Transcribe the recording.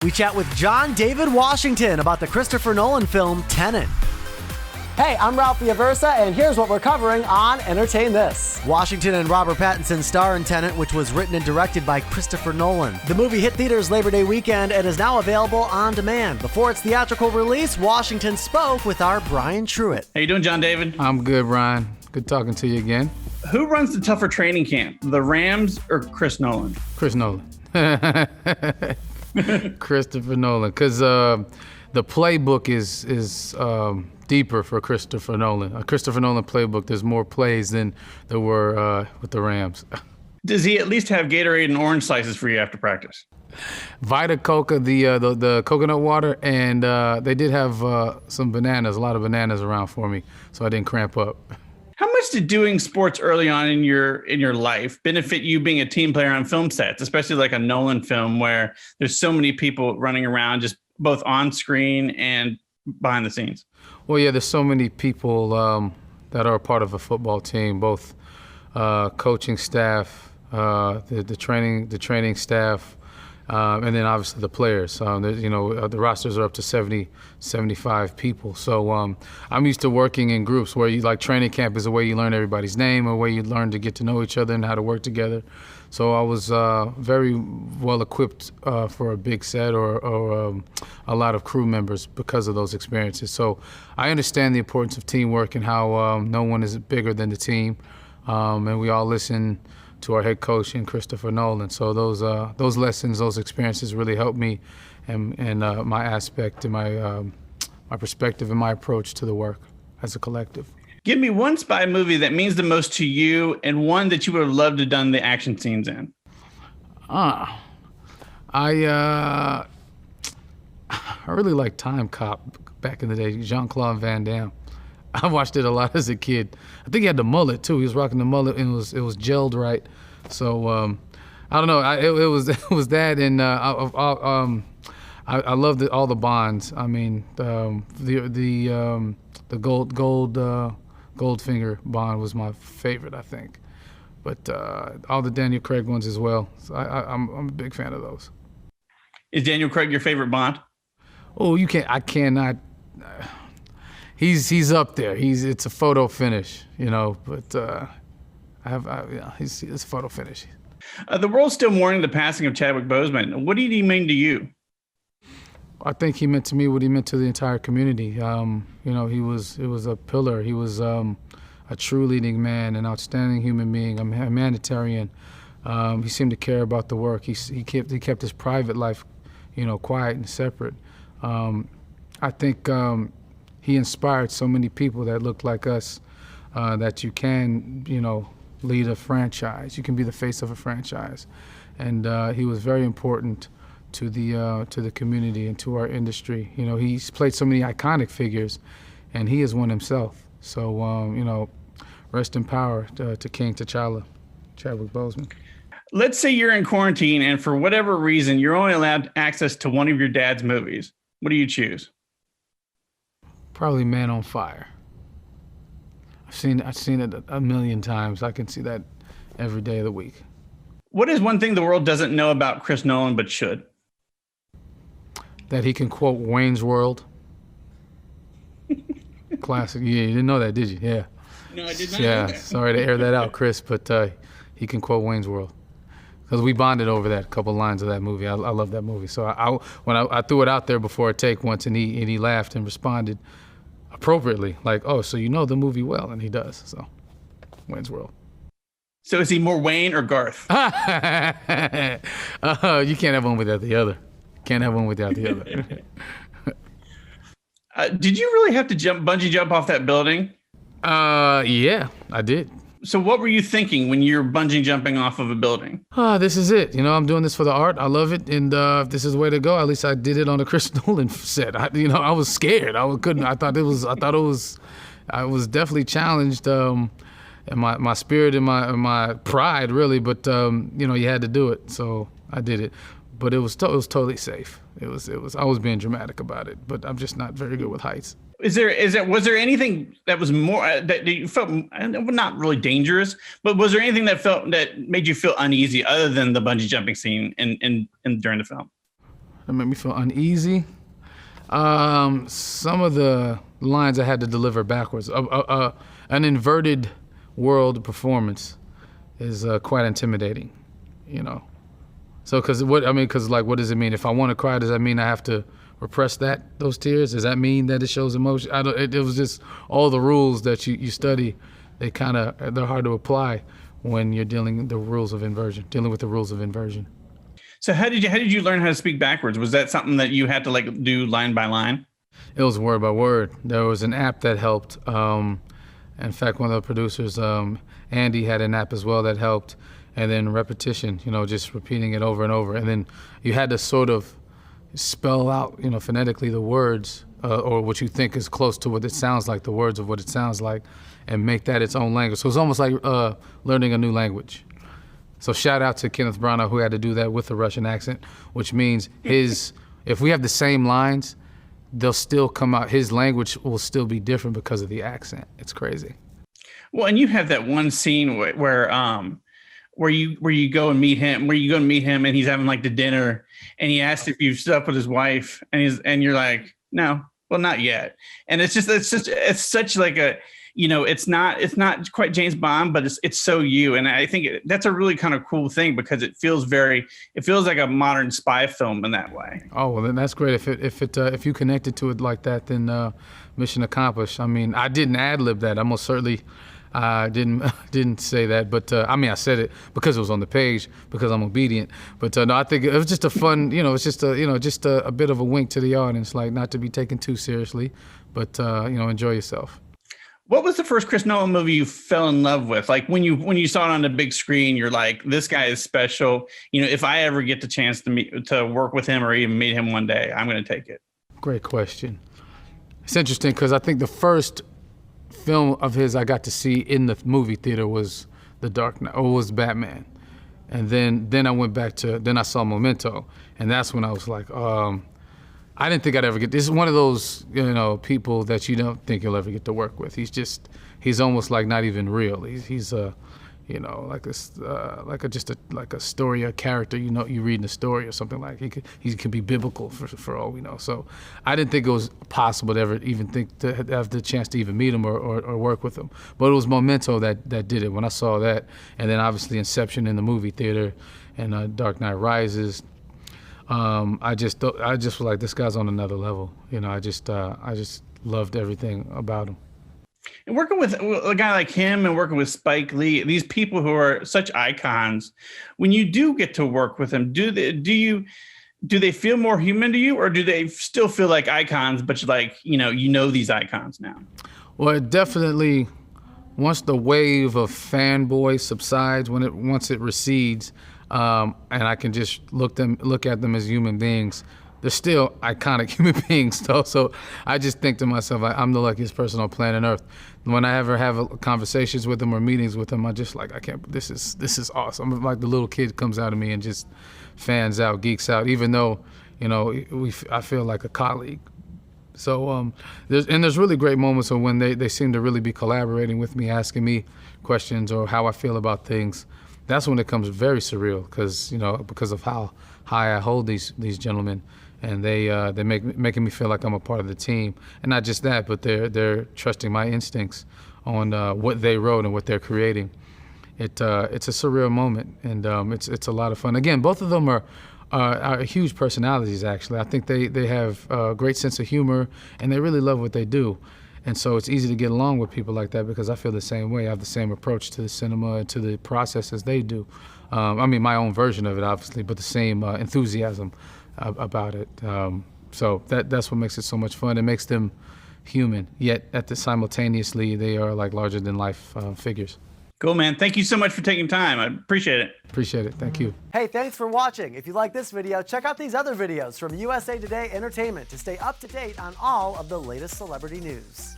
We chat with John David Washington about the Christopher Nolan film Tenet. Hey, I'm Ralph Aversa, and here's what we're covering on Entertain This. Washington and Robert Pattinson star in Tenet, which was written and directed by Christopher Nolan. The movie hit theaters Labor Day weekend and is now available on demand. Before its theatrical release, Washington spoke with our Brian Truitt. How you doing, John David? I'm good, Brian. Good talking to you again. Who runs the tougher training camp, the Rams or Chris Nolan? Chris Nolan. Christopher Nolan, because the playbook is deeper for Christopher Nolan. A Christopher Nolan playbook, there's more plays than there were with the Rams. Does he at least have Gatorade and orange slices for you after practice? Vita Coca, the coconut water, and they did have some bananas, a lot of bananas around for me, so I didn't cramp up. How much did doing sports early on in your life benefit you being a team player on film sets, especially like a Nolan film where there's so many people running around, just both on screen and behind the scenes? Well, yeah, there's so many people that are a part of a football team, both coaching staff, the training staff, and then obviously the players. The rosters are up to 70, 75 people. So I'm used to working in groups where training camp is a way you learn everybody's name, a way you learn to get to know each other and how to work together. So I was very well equipped for a big set or a lot of crew members because of those experiences. So I understand the importance of teamwork and how no one is bigger than the team, and we all listen to our head coach and Christopher Nolan. So those lessons, those experiences really helped me and my aspect and my perspective and my approach to the work as a collective. Give me one spy movie that means the most to you and one that you would have loved to have done the action scenes in. I really liked Time Cop back in the day, Jean-Claude Van Damme. I watched it a lot as a kid. I think he had the mullet too. He was rocking the mullet and it was gelled right. So I don't know. It was that, and I loved all the Bonds. I mean, the Goldfinger Bond was my favorite, I think. But all the Daniel Craig ones as well. So I'm a big fan of those. Is Daniel Craig your favorite Bond? Oh, I cannot. He's up there. It's a photo finish, But it's a photo finish. The world's still mourning the passing of Chadwick Boseman. What did he mean to you? I think he meant to me what he meant to the entire community. He was a pillar. He was a true leading man, an outstanding human being, a humanitarian. He seemed to care about the work. He kept his private life, quiet and separate. I think he inspired so many people that looked like us, that you can, lead a franchise. You can be the face of a franchise. And he was very important to the community and to our industry. He's played so many iconic figures, and he is one himself. So, rest in power to King T'Challa, Chadwick Boseman. Let's say you're in quarantine, and for whatever reason, you're only allowed access to one of your dad's movies. What do you choose? Probably Man on Fire. I've seen it a million times. I can see that every day of the week. What is one thing the world doesn't know about Chris Nolan but should? That he can quote Wayne's World. Classic. Yeah, you didn't know that, did you? Yeah. No, I did not know that. Sorry to air that out, Chris, but he can quote Wayne's World. Because we bonded over that, a couple lines of that movie. I love that movie. So when I threw it out there before a take once, and he laughed and responded appropriately, like, oh, so you know the movie well, and he does. So, Wayne's World. So is he more Wayne or Garth? You can't have one without the other. Can't have one without the other. Did you really have to bungee jump off that building? Yeah, I did. So what were you thinking when you're bungee jumping off of a building? This is it. I'm doing this for the art. I love it, and if this is the way to go, at least I did it on a Chris Nolan set. I was scared. I was definitely challenged, and my spirit and my pride really. But you had to do it, so I did it. But it was totally safe. It was. I was being dramatic about it, but I'm just not very good with heights. Was there anything that was more that you felt not really dangerous, but was there anything that made you feel uneasy other than the bungee jumping scene and during the film? that made me feel uneasy. Some of the lines I had to deliver backwards. An inverted world performance is quite intimidating, you know. So, because what does it mean? If I want to cry, does that mean I have to repress those tears? Does that mean that it shows emotion? It was just all the rules that you study. They're hard to apply when you're dealing with the rules of inversion. So how did you learn how to speak backwards? Was that something that you had to like do line by line? It was word by word. There was an app that helped. In fact, one of the producers, Andy, had an app as well that helped. And then repetition, just repeating it over and over. And then you had to sort of spell out, phonetically the words or what you think is close to what it sounds like, the words of what it sounds like, and make that its own language. So it's almost like learning a new language. So shout out to Kenneth Branagh, who had to do that with the Russian accent, which means if we have the same lines, they'll still come out. His language will still be different because of the accent. It's crazy. Well, and you have that one scene where you go and meet him, and he's having like the dinner, and he asks if you've slept with his wife, and you're like, no, well, not yet. And it's such like a, it's not quite James Bond, but it's so you. And I think that's a really kind of cool thing because it feels like a modern spy film in that way. Oh, well, then that's great. If you connected to it like that, then mission accomplished. I mean, I didn't ad-lib that. I most certainly didn't say that, but I said it because it was on the page because I'm obedient. But no, I think it was just a fun, it's just a bit of a wink to the audience, like not to be taken too seriously, but enjoy yourself. What was the first Chris Nolan movie you fell in love with? Like when you saw it on the big screen, you're like, this guy is special. If I ever get the chance to work with him or even meet him one day, I'm going to take it. Great question. It's interesting because I think the first film of his I got to see in the movie theater was The Dark Knight, or was Batman. And then I went back then I saw Memento, and that's when I was like, I didn't think I'd ever this is one of those, people that you don't think you'll ever get to work with. He's almost like not even real. He's like a story, a character, you read in a story or something like he could be biblical for all we know. So I didn't think it was possible to ever even think to have the chance to even meet him or work with him. But it was Memento that did it when I saw that. And then obviously Inception in the movie theater and Dark Knight Rises. I just was like, this guy's on another level. I just loved everything about him. And working with a guy like him and working with Spike Lee, these people who are such icons, when you do get to work with them, do they feel more human to you, or do they still feel like icons, but these icons now? Well, it definitely, once the wave of fanboy subsides, once it recedes, and I can just look at them as human beings, they're still iconic human beings, though. So I just think to myself, I'm the luckiest person on planet Earth. When I ever have conversations with them or meetings with them, I just like, I can't. This is awesome. I'm like the little kid comes out of me and just fans out, geeks out. Even though, I feel like a colleague. So there's really great moments of when they seem to really be collaborating with me, asking me questions or how I feel about things. That's when it becomes very surreal because of how high I hold these gentlemen. And they're making me feel like I'm a part of the team, and not just that, but they're trusting my instincts on what they wrote and what they're creating. It's a surreal moment, and it's a lot of fun. Again, both of them are huge personalities. Actually, I think they have a great sense of humor, and they really love what they do, and so it's easy to get along with people like that because I feel the same way. I have the same approach to the cinema and to the process as they do. My own version of it, obviously, but the same enthusiasm about it. So that's what makes it so much fun. It makes them human, yet simultaneously they are like larger than life figures. Cool, man. Thank you so much for taking time. I appreciate it. Appreciate it. Thank you. Hey, thanks for watching. If you like this video, check out these other videos from USA Today Entertainment to stay up to date on all of the latest celebrity news.